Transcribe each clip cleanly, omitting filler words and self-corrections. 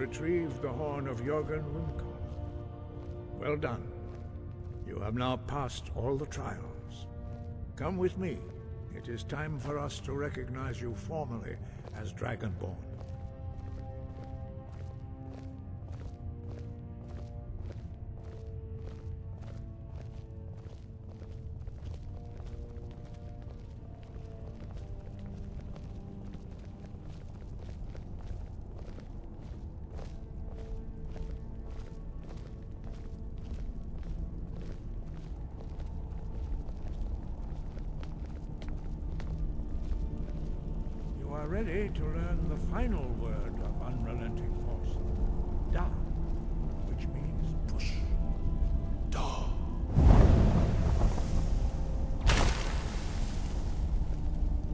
retrieved the horn of Jörgen Wimkel. Well done. You have now passed all the trials. Come with me. It is time for us to recognize you formally as Dragonborn. Ready to learn the final word of unrelenting force, Da, which means push. Da.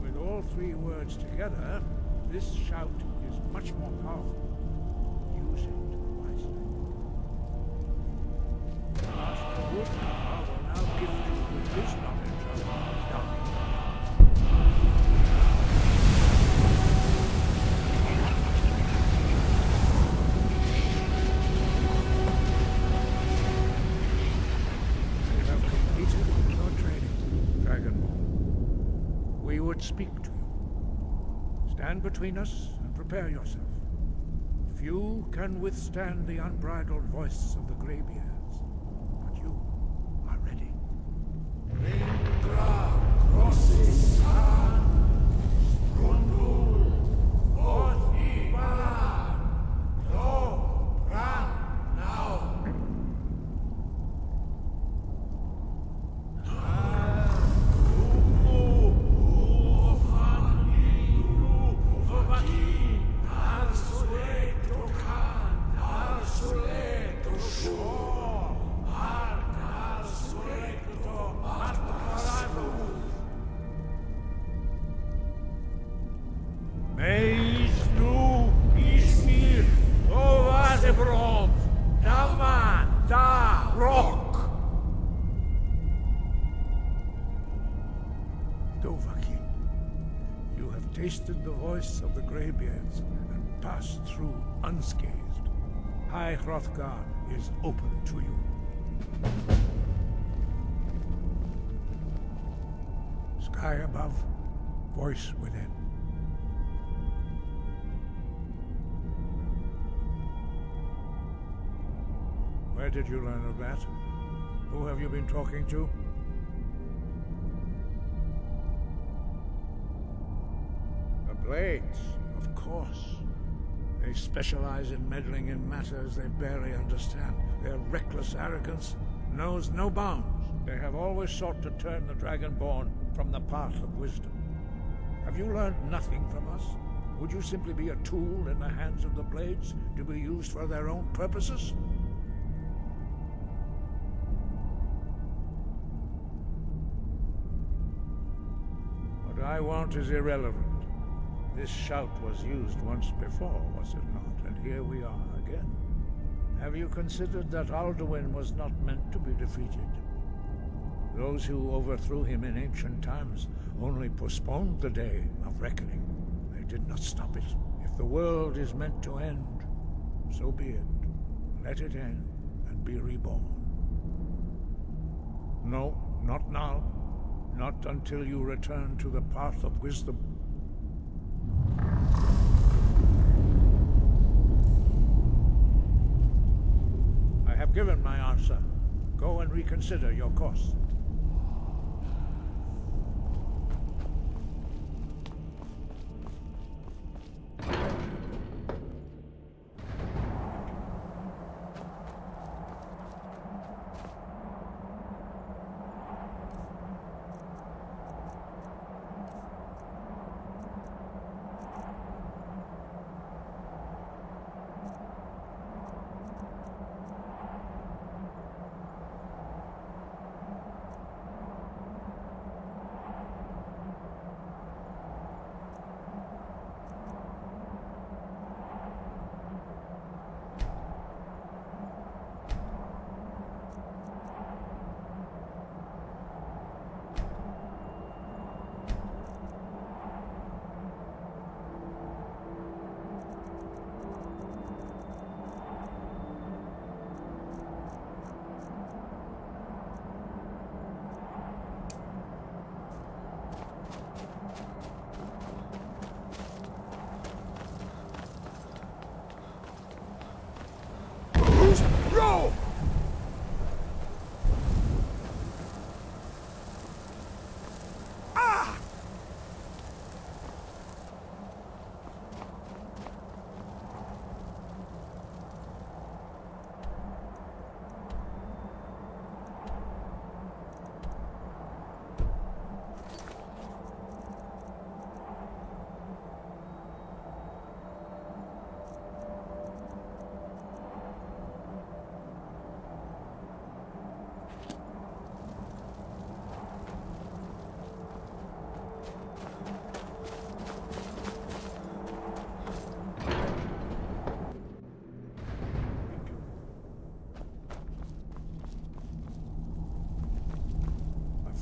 With all three words together, this shout is much more powerful. Use it wisely. Master Hrothgar will now gift you with his knowledge of Da. Speak to you. Stand between us and prepare yourself. Few can withstand the unbridled voice of the Greybeards, but you are ready. Tasted the voice of the Greybeards and passed through unscathed. High Hrothgar is open to you. Sky above, voice within. Where did you learn of that? Who have you been talking to? Blades, of course. They specialize in meddling in matters they barely understand. Their reckless arrogance knows no bounds. They have always sought to turn the Dragonborn from the path of wisdom. Have you learned nothing from us? Would you simply be a tool in the hands of the Blades to be used for their own purposes? What I want is irrelevant. This shout was used once before, was it not? And here we are again. Have you considered that Alduin was not meant to be defeated? Those who overthrew him in ancient times only postponed the day of reckoning. They did not stop it. If the world is meant to end, so be it. Let it end and be reborn. No, not now. Not until you return to the path of wisdom. I have given my answer. Go and reconsider your course.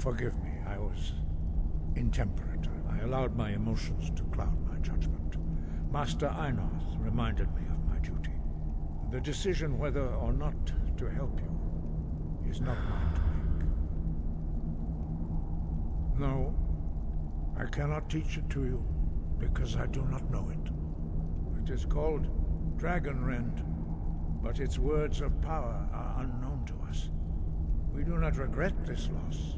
Forgive me, I was intemperate. I allowed my emotions to cloud my judgment. Master Einarth reminded me of my duty. The decision whether or not to help you is not mine to make. No, I cannot teach it to you, because I do not know it. It is called Dragonrend, but its words of power are unknown to us. We do not regret this loss.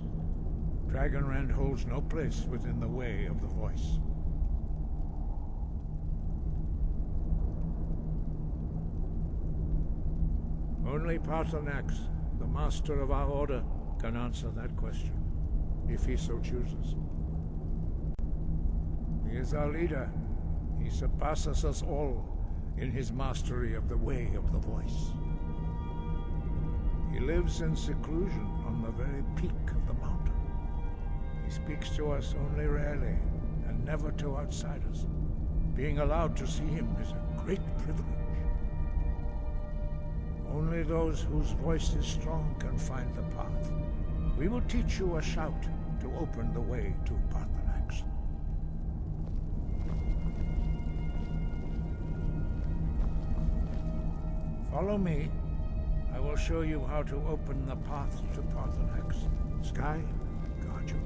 Dragonrend holds no place within the way of the voice. Only Paarthurnax, the master of our order, can answer that question, if he so chooses. He is our leader. He surpasses us all in his mastery of the way of the voice. He lives in seclusion on the very peak of the mountain. He speaks to us only rarely, and never to outsiders. Being allowed to see him is a great privilege. Only those whose voice is strong can find the path. We will teach you a shout to open the way to Paarthurnax. Follow me. I will show you how to open the path to Paarthurnax. Sky, guard you.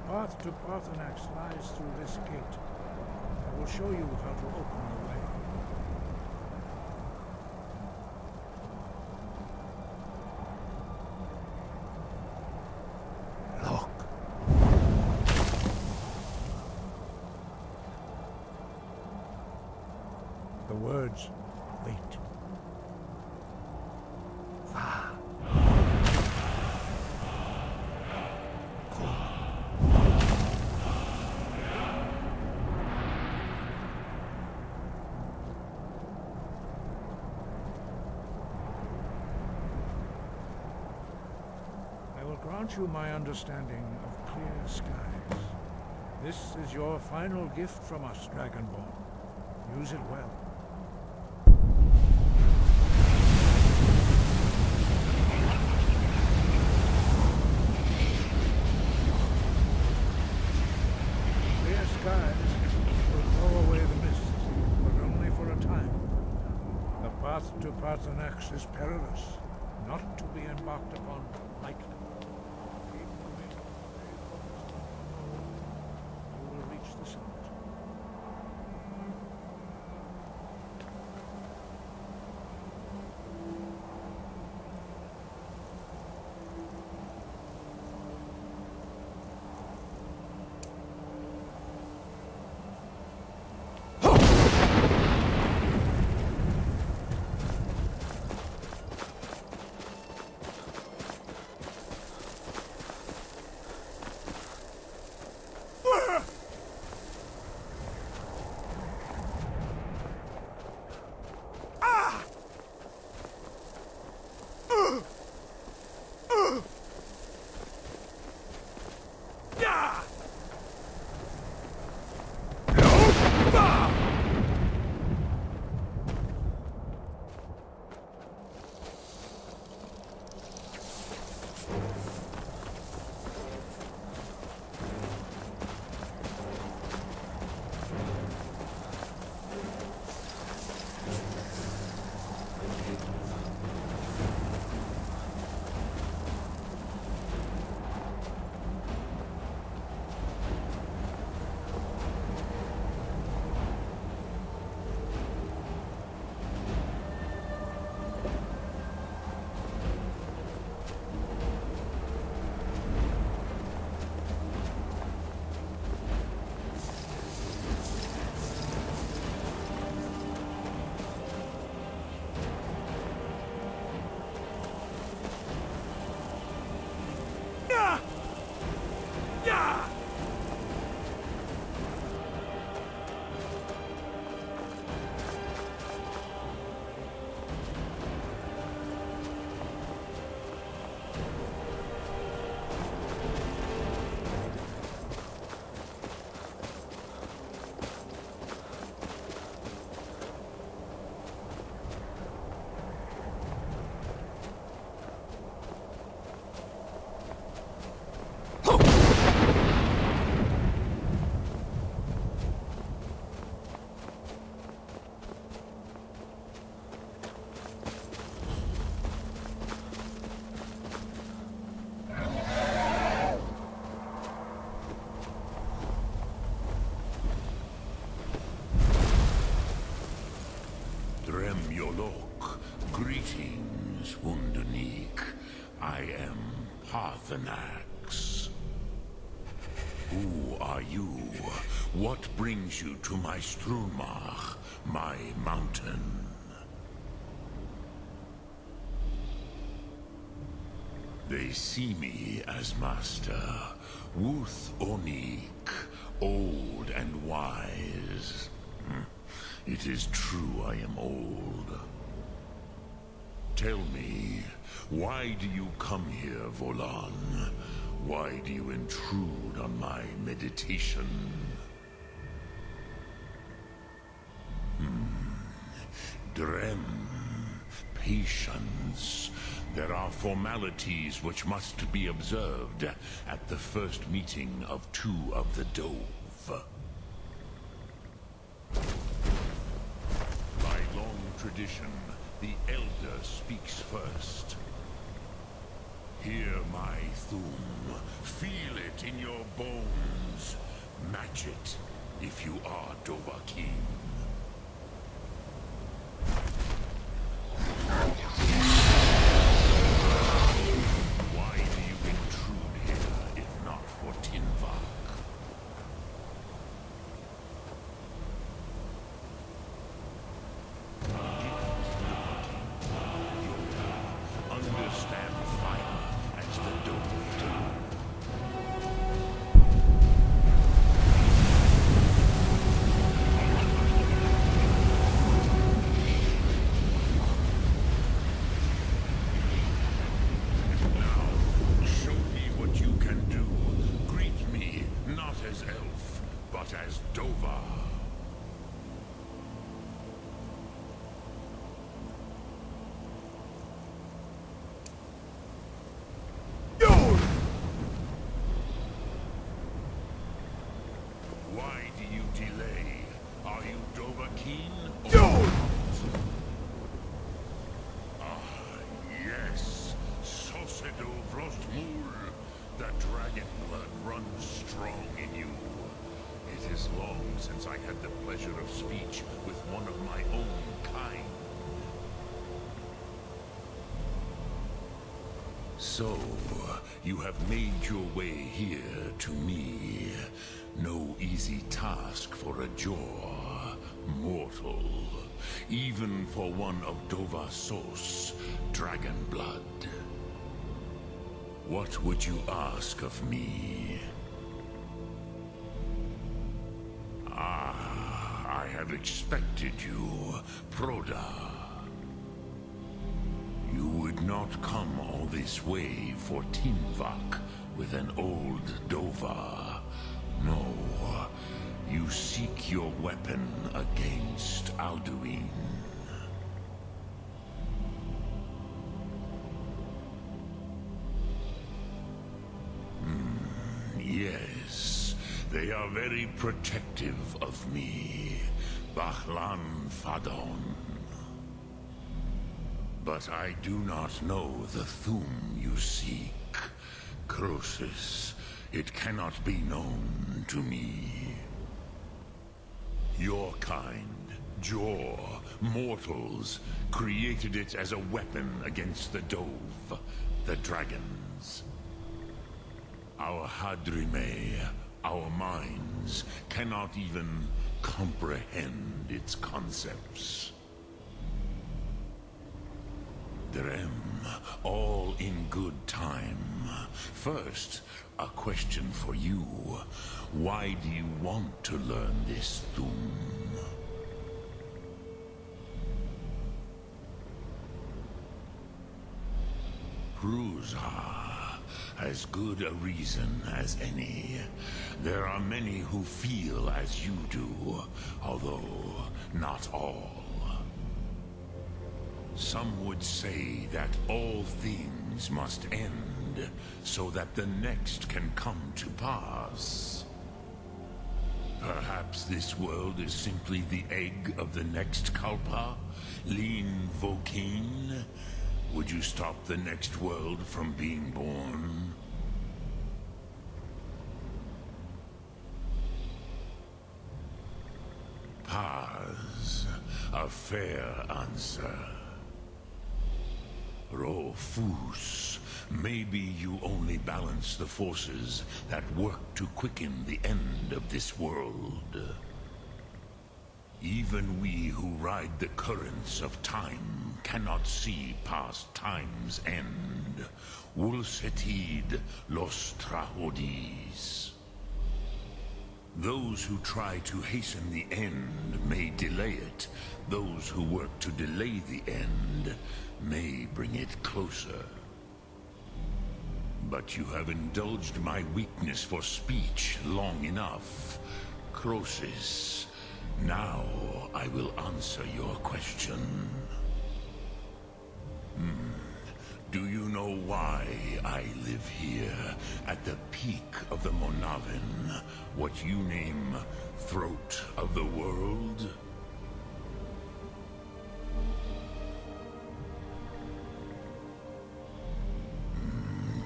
The path to Paarthurnax lies through this gate. I will show you how to open the way. Look. The words, wait. Grant you my understanding of clear skies. This is your final gift from us, Dragonborn. Use it well. Clear skies will throw away the mist, but only for a time. The path to Paarthurnax is perilous, not to be embarked upon lightly. Paarthurnax. Who are you? What brings you to my Strunmach, my mountain? They see me as master, Wuth Onik, old and wise. It is true I am old. Tell me, why do you come here, Volan? Why do you intrude on my meditation? Drem, patience. There are formalities which must be observed at the first meeting of two of the Dove. By long tradition, the Elder speaks first. Hear my Thum. Feel it in your bones. Match it if you are Dovahkiin. Why do you intrude here if not for Tinvak? Understand fire as the Dove do. Now, show me what you can do. Greet me not as elf, but as Dova. Why do you delay? Are you Dovahkiin or not? Ah, yes. Sosedo Vrostmul. The dragon blood runs strong in you. It is long since I had the pleasure of speech with one of my own kind. So, you have made your way here to me. No easy task for a Jor, mortal. Even for one of Dovahsos, dragon blood. What would you ask of me? Ah, I have expected you, Proda. You would not come all this way for Tinvak with an old Dova. No, you seek your weapon against Alduin. Yes, they are very protective of me, Bahlan Fadon. But I do not know the Thum you seek. Croesus, it cannot be known to me. Your kind, Jor, mortals, created it as a weapon against the Dove, the dragons. Our Hadrime, our minds, cannot even comprehend its concepts. Drem, all in good time. First, a question for you. Why do you want to learn this Thum? Hrothgar, as good a reason as any. There are many who feel as you do, although not all. Some would say that all things must end, so that the next can come to pass. Perhaps this world is simply the egg of the next Kalpa, Lean Vokeen. Would you stop the next world from being born? Paz, a fair answer. Rofus, Maybe you only balance the forces that work to quicken the end of this world. Even we who ride the currents of time cannot see past time's end. Wulsetid los trahodis. Those who try to hasten the end may delay it. Those who work to delay the end may bring it closer. But you have indulged my weakness for speech long enough, Croesus. Now I will answer your question. Do you know why I live here, at the peak of the Monavin, what you name Throat of the World?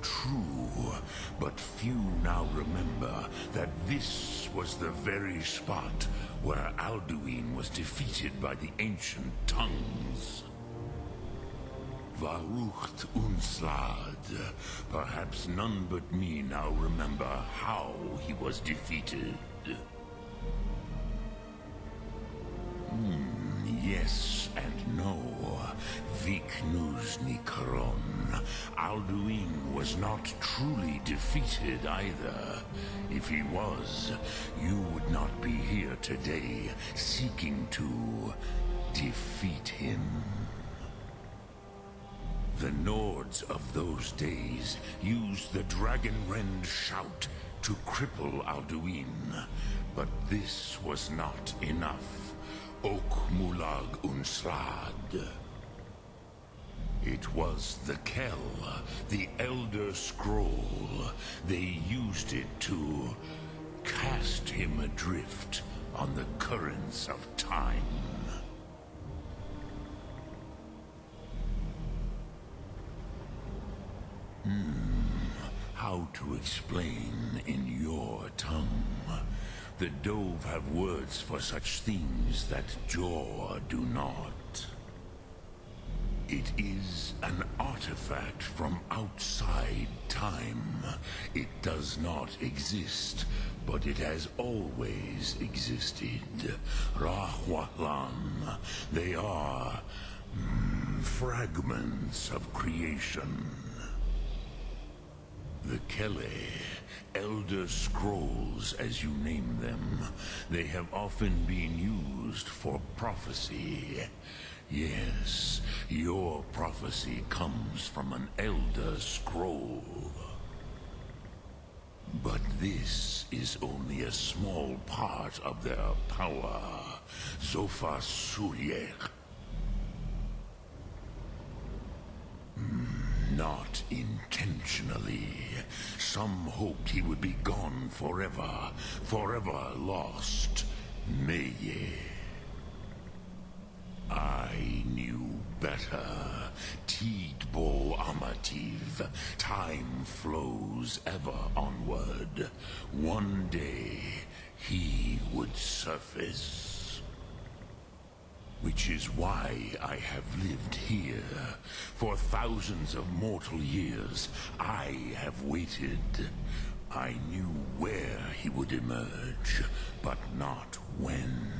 True, but few now remember that this was the very spot where Alduin was defeated by the ancient tongues. Varucht Unslad. Perhaps none but me now remember how he was defeated. Yes and no. Viknus Nikaron. Alduin was not truly defeated either. If he was, you would not be here today seeking to defeat him. The Nords of those days used the Dragonrend shout to cripple Alduin, but this was not enough. Ok Mulag Unslad. It was the Kell, the Elder Scroll. They used it to cast him adrift on the currents of time. How to explain in your tongue? The Dove have words for such things that Jor do not. It is an artifact from outside time. It does not exist, but it has always existed. Rahwalan. They are fragments of creation. The Kele, Elder Scrolls as you name them, they have often been used for prophecy. Yes, your prophecy comes from an Elder Scroll. But this is only a small part of their power. Zofa Suryek. Not intentionally. Some hoped he would be gone forever, forever lost. Meye. I knew better. Tidbo Amativ. Time flows ever onward. One day, he would surface. Which is why I have lived here. For thousands of mortal years, I have waited. I knew where he would emerge, but not when.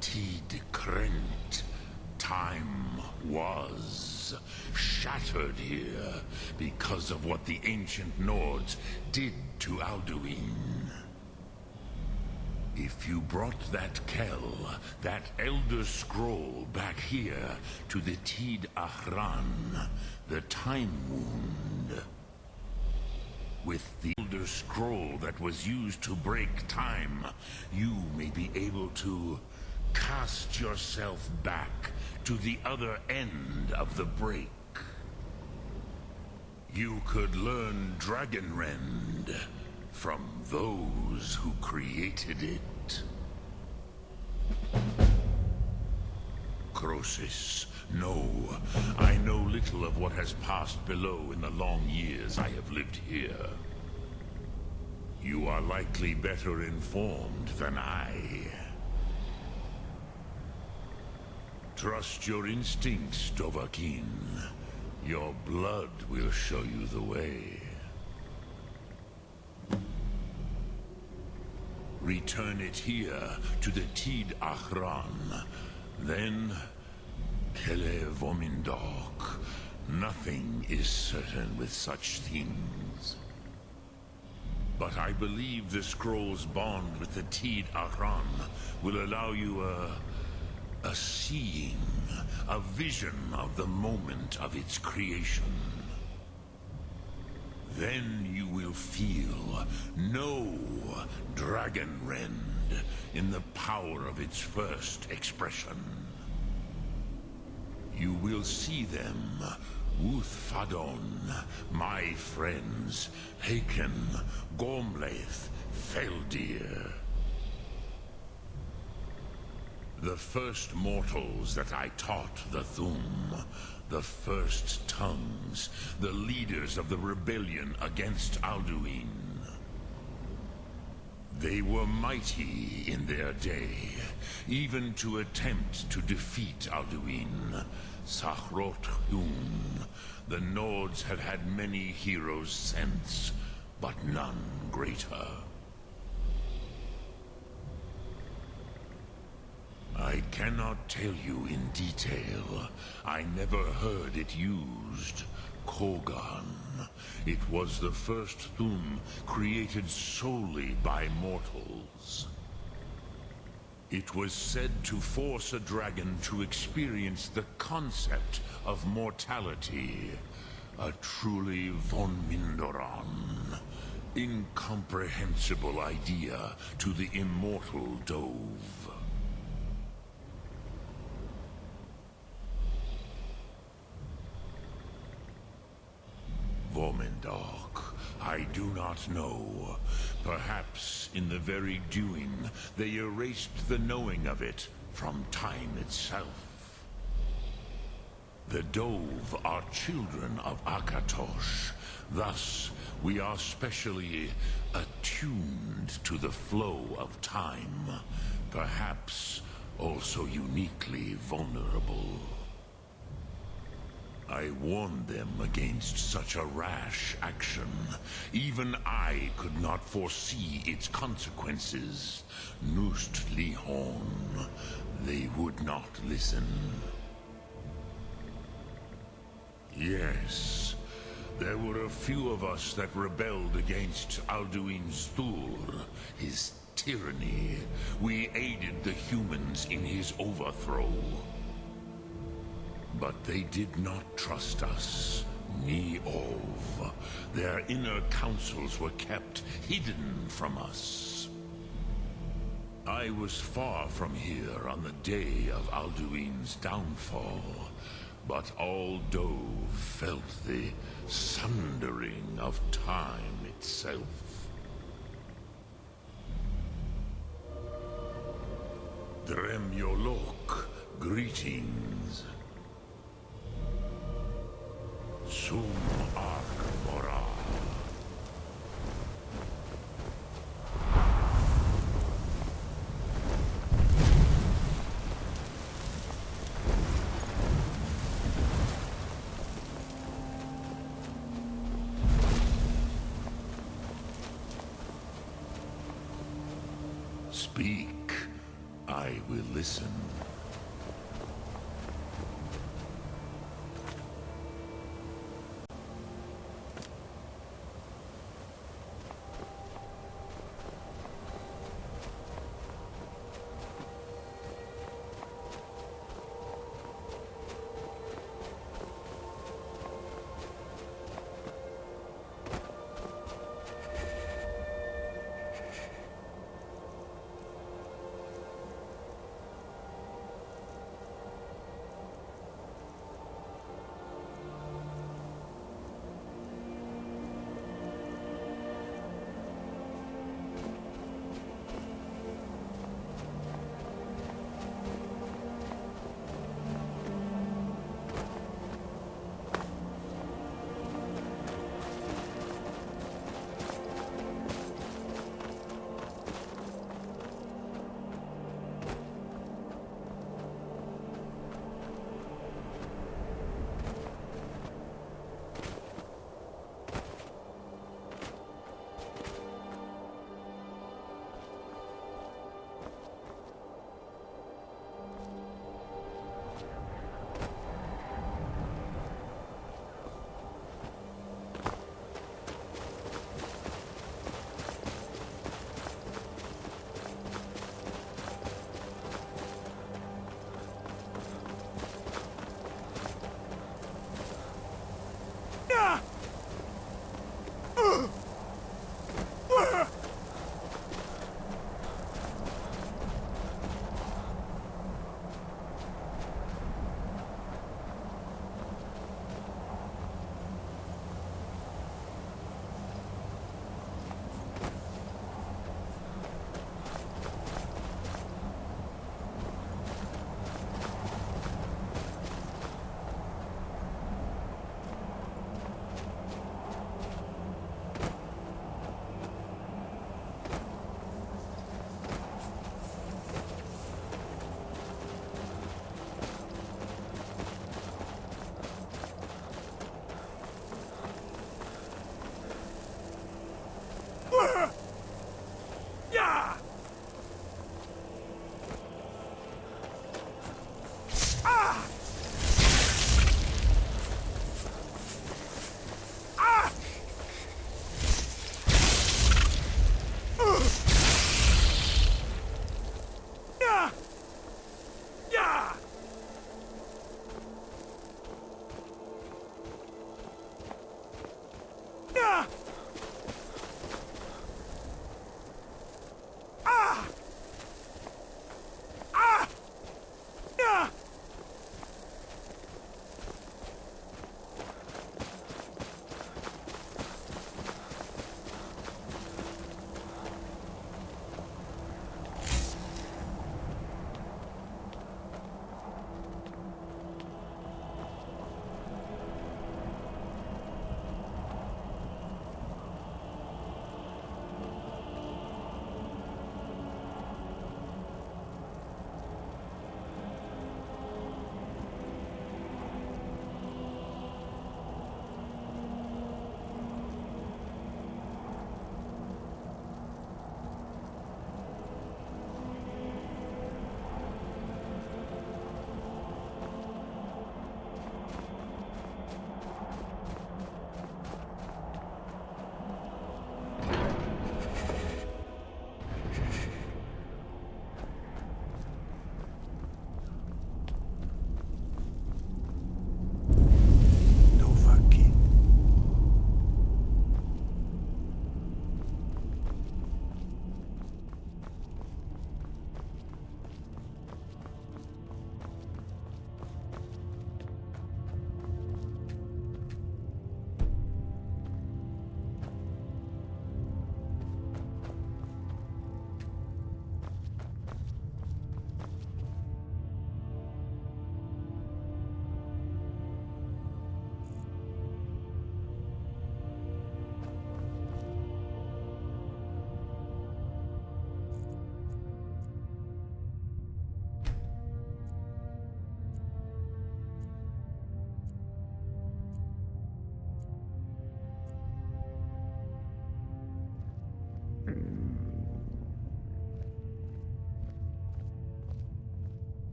Tid Krent. Time was shattered here because of what the ancient Nords did to Alduin. If you brought that Kell, that Elder Scroll back here to the Tid Ahran, the Time Wound, with the Elder Scroll that was used to break time, you may be able to cast yourself back to the other end of the break. You could learn Dragonrend from those who created it. Croesus, no. I know little of what has passed below in the long years I have lived here. You are likely better informed than I. Trust your instincts, Dovahkiin. Your blood will show you the way. Return it here to the Tid Ahran. Then, Kele Vomindok. Nothing is certain with such things. But I believe the scroll's bond with the Tid Ahran will allow you a seeing, a vision of the moment of its creation. Then you will feel no Dragonrend in the power of its first expression. You will see them, Wuthfadon, my friends, Haken, Gormlaith, Feldir. The first mortals that I taught the Thum, the first tongues, the leaders of the rebellion against Alduin. They were mighty in their day, even to attempt to defeat Alduin. Sahroth-Hun, the Nords have had many heroes since, but none greater. I cannot tell you in detail. I never heard it used. Kogan. It was the first Thum created solely by mortals. It was said to force a dragon to experience the concept of mortality. A truly von Mindoran. Incomprehensible idea to the immortal Dove. Vomindok, I do not know. Perhaps in the very doing, they erased the knowing of it from time itself. The Dove are children of Akatosh. Thus, we are specially attuned to the flow of time. Perhaps also uniquely vulnerable. I warned them against such a rash action. Even I could not foresee its consequences. Nust Lihon, they would not listen. Yes, there were a few of us that rebelled against Alduin's Thur, his tyranny. We aided the humans in his overthrow. But they did not trust us, ni Ov. Their inner counsels were kept hidden from us. I was far from here on the day of Alduin's downfall, but all Dove felt the sundering of time itself. Drem Yolok, greetings. Sum Arkbora. Speak. I will listen.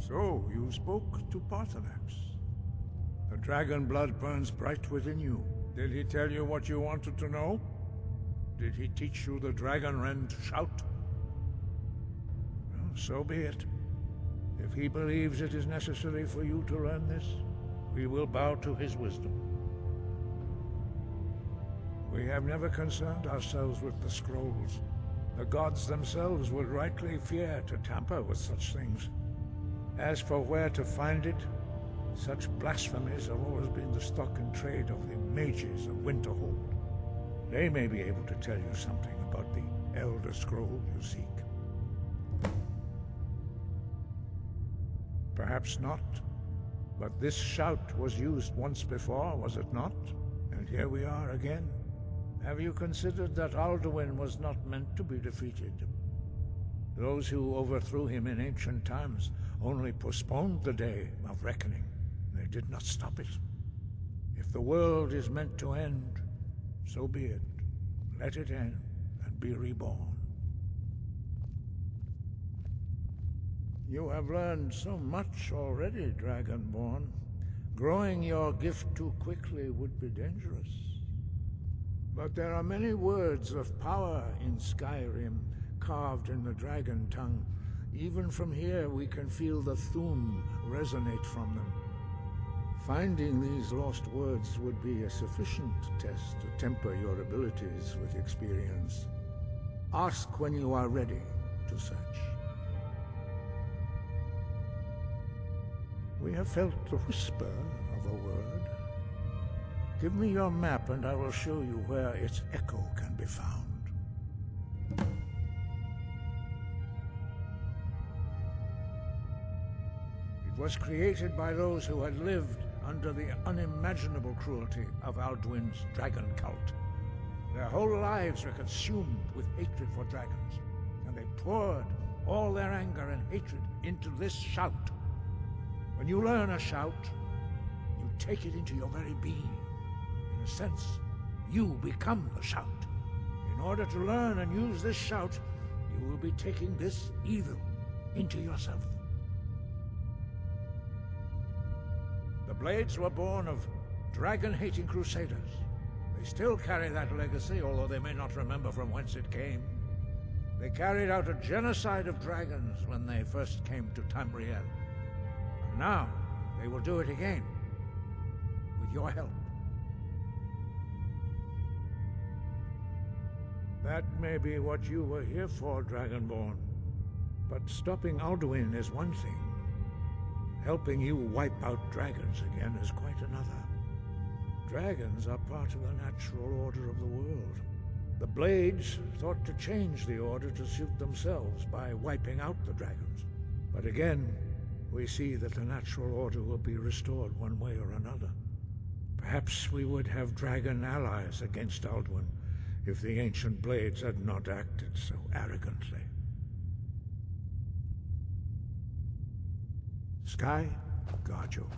So, you spoke to Parthenax. The dragon blood burns bright within you. Did he tell you what you wanted to know? Did he teach you the dragon rend shout? Well, so be it. If he believes it is necessary for you to learn this, we will bow to his wisdom. We have never concerned ourselves with the scrolls. The gods themselves would rightly fear to tamper with such things. As for where to find it, such blasphemies have always been the stock and trade of the mages of Winterhold. They may be able to tell you something about the Elder Scroll you seek. Perhaps not, but this shout was used once before, was it not? And here we are again. Have you considered that Alduin was not meant to be defeated? Those who overthrew him in ancient times only postponed the day of reckoning. They did not stop it. If the world is meant to end, so be it. Let it end and be reborn. You have learned so much already, Dragonborn. Growing your gift too quickly would be dangerous. But there are many words of power in Skyrim, carved in the dragon tongue. Even from here we can feel the Thum resonate from them. Finding these lost words would be a sufficient test to temper your abilities with experience. Ask when you are ready to search. We have felt the whisper of a word. Give me your map and I will show you where its echo can be found. It was created by those who had lived under the unimaginable cruelty of Alduin's dragon cult. Their whole lives were consumed with hatred for dragons, and they poured all their anger and hatred into this shout. When you learn a shout, you take it into your very being. In a sense, you become the shout. In order to learn and use this shout, you will be taking this evil into yourself. The Blades were born of dragon-hating crusaders. They still carry that legacy, although they may not remember from whence it came. They carried out a genocide of dragons when they first came to Tamriel. And now, they will do it again, with your help. That may be what you were here for, Dragonborn. But stopping Alduin is one thing. Helping you wipe out dragons again is quite another. Dragons are part of the natural order of the world. The Blades thought to change the order to suit themselves by wiping out the dragons. But again, we see that the natural order will be restored one way or another. Perhaps we would have dragon allies against Alduin if the ancient Blades had not acted so arrogantly. Sky, guard you.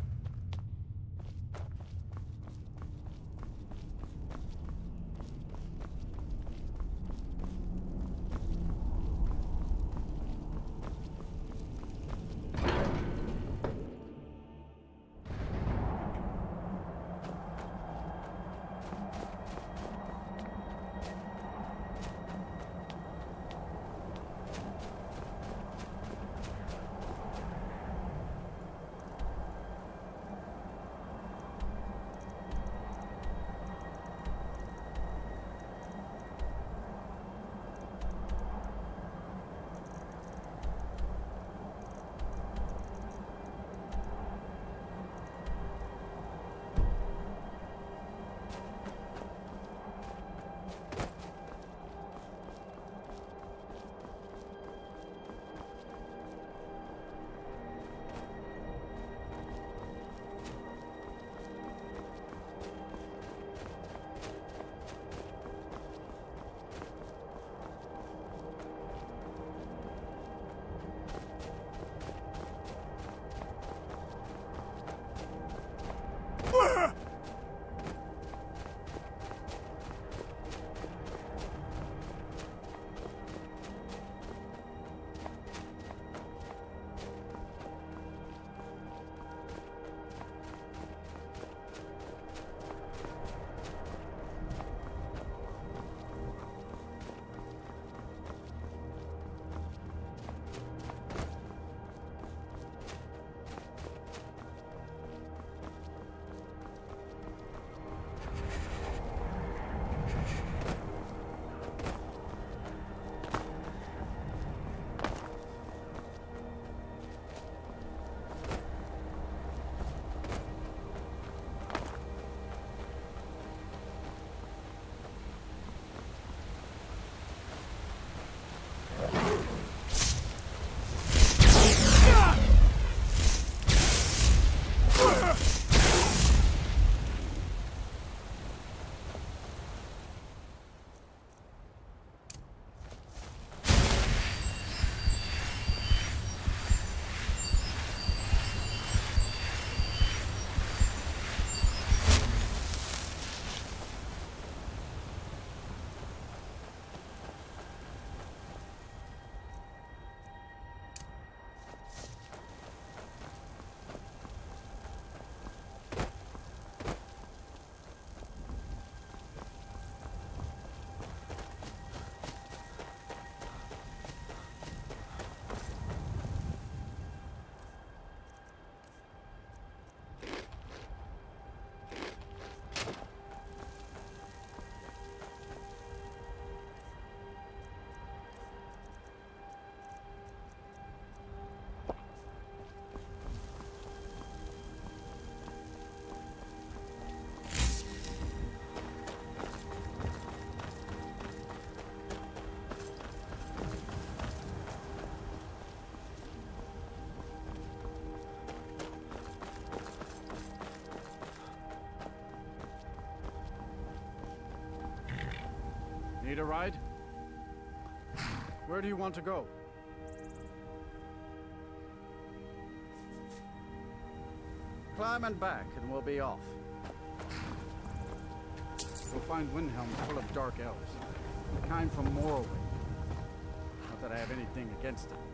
Need a ride? Where do you want to go? Climb and back, and we'll be off. We'll find Windhelm full of dark elves. The kind from Morrowind. Not that I have anything against it.